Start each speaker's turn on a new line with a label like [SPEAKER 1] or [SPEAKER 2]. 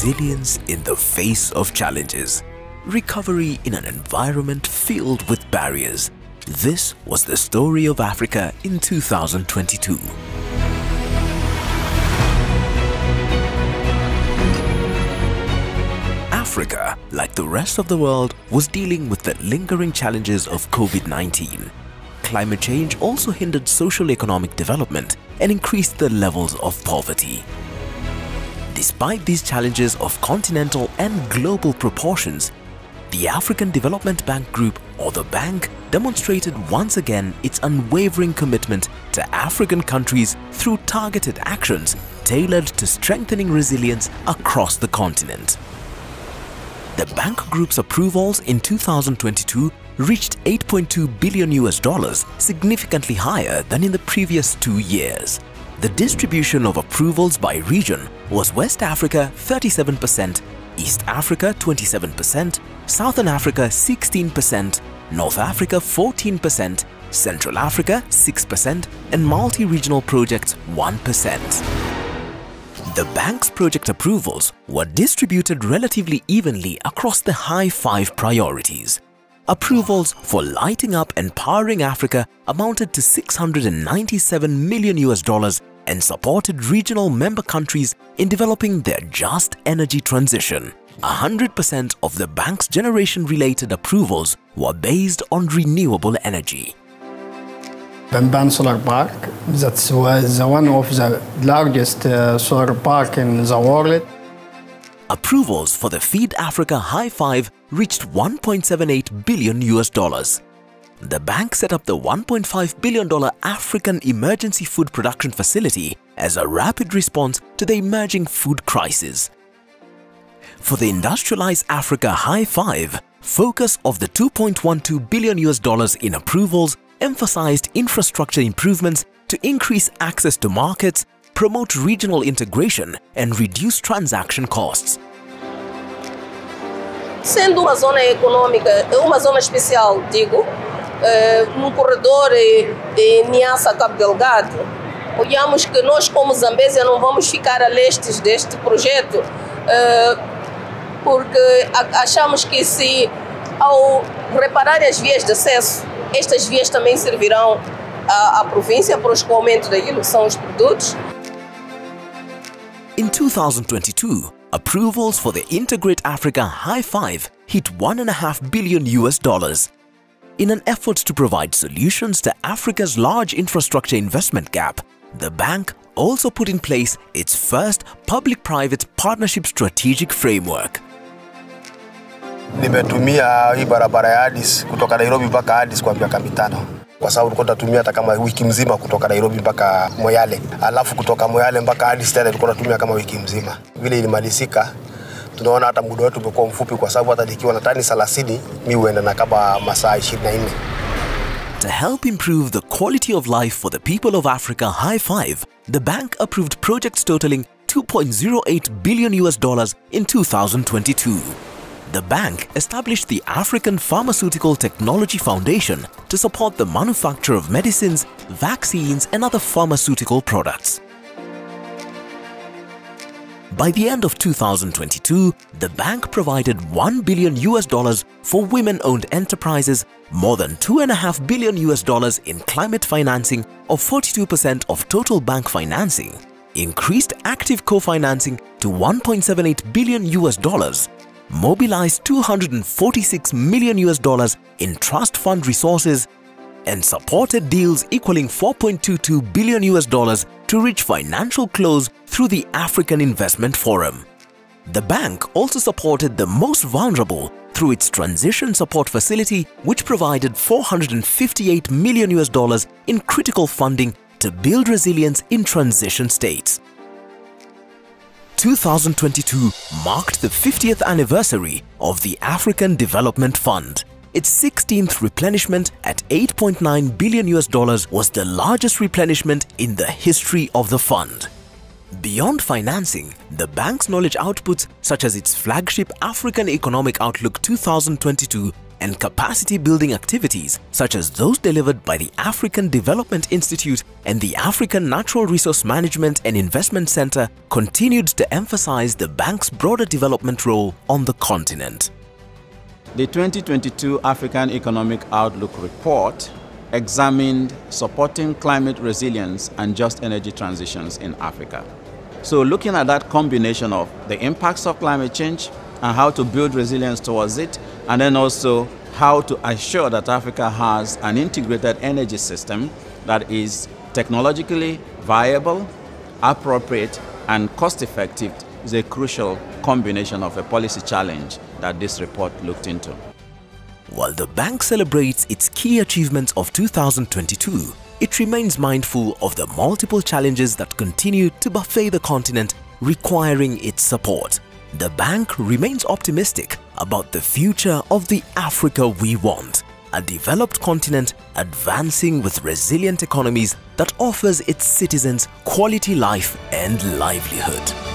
[SPEAKER 1] resilience in the face of challenges, recovery in an environment filled with barriers. This was the story of Africa in 2022. Africa, like the rest of the world, was dealing with the lingering challenges of COVID-19. Climate change also hindered socio-economic development and increased the levels of poverty. Despite these challenges of continental and global proportions, the African Development Bank Group, or the bank, demonstrated once again its unwavering commitment to African countries through targeted actions tailored to strengthening resilience across the continent. The bank group's approvals in 2022 reached $8.2 billion, significantly higher than in the previous 2 years. The distribution of approvals by region was West Africa 37%, East Africa 27%, Southern Africa 16%, North Africa 14%, Central Africa 6%, and multi-regional projects 1%. The bank's project approvals were distributed relatively evenly across the high 5 priorities. Approvals for lighting up and powering Africa amounted to $697 million and supported regional member countries in developing their just energy transition. 100% of the bank's generation-related approvals were based on renewable energy.
[SPEAKER 2] Bamban Solar Park, that was one of the largest solar park in the world.
[SPEAKER 1] Approvals for the Feed Africa High 5 reached $1.78 billion. The bank set up the $1.5 billion African Emergency Food Production Facility as a rapid response to the emerging food crisis. For the Industrialize Africa High 5, focus of the $2.12 billion in approvals emphasized infrastructure improvements to increase access to markets, promote regional integration, and reduce transaction costs.
[SPEAKER 3] Sendo uma zona econômica, uma zona especial, digo, no corredor de Niassa-Cabo Delgado, olhamos que nós como Zambésia não vamos ficar a leste deste projeto, porque achamos que se ao reparar as vias de acesso, estas vias também servirão à província para o escoamento daquilo que são os produtos.
[SPEAKER 1] In 2022, approvals for the Integrate Africa High 5 hit $1.5 billion. In an effort to provide solutions to Africa's large infrastructure investment gap, the bank also put in place its first public-private partnership strategic framework.
[SPEAKER 4] Nimetumia hii barabara ya Addis kutoka Nairobi mpaka Addis kwa miaka 5. Kwa sababu tulikuwa tunatumia hata kama wiki mzima kutoka Nairobi mpaka Moyale. Alafu kutoka Moyale mpaka Addis tena tulikuwa tunatumia kama wiki mzima. Vile ilimalizika, tunaona hata muda wetu umekuwa mfupi kwa sababu hata nikiwa na tani 30, mimi huenda na kama masaa 24.
[SPEAKER 1] To help improve the quality of life for the people of Africa High 5, the bank approved projects totaling $2.08 billion in 2022. The bank established the African Pharmaceutical Technology Foundation to support the manufacture of medicines, vaccines, and other pharmaceutical products. By the end of 2022, the bank provided $1 billion for women-owned enterprises, more than $2.5 billion in climate financing, or 42% of total bank financing, increased active co-financing to $1.78 billion, mobilized $246 million in trust fund resources, and supported deals equaling $4.22 billion to reach financial close through the African Investment Forum. The bank also supported the most vulnerable through its Transition Support Facility, which provided $458 million in critical funding to build resilience in transition states. 2022 marked the 50th anniversary of the African Development Fund. Its 16th replenishment at $8.9 billion was the largest replenishment in the history of the fund. Beyond financing, the bank's knowledge outputs, such as its flagship African Economic Outlook 2022, and capacity-building activities such as those delivered by the African Development Institute and the African Natural Resource Management and Investment Center continued to emphasize the bank's broader development role on the continent.
[SPEAKER 5] The 2022 African Economic Outlook Report examined supporting climate resilience and just energy transitions in Africa. So looking at that combination of the impacts of climate change and how to build resilience towards it, and then also how to assure that Africa has an integrated energy system that is technologically viable, appropriate, and cost-effective is a crucial combination of a policy challenge that this report looked into.
[SPEAKER 1] While the bank celebrates its key achievements of 2022, it remains mindful of the multiple challenges that continue to buffet the continent, requiring its support. The bank remains optimistic about the future of the Africa we want, a developed continent advancing with resilient economies that offers its citizens quality life and livelihood.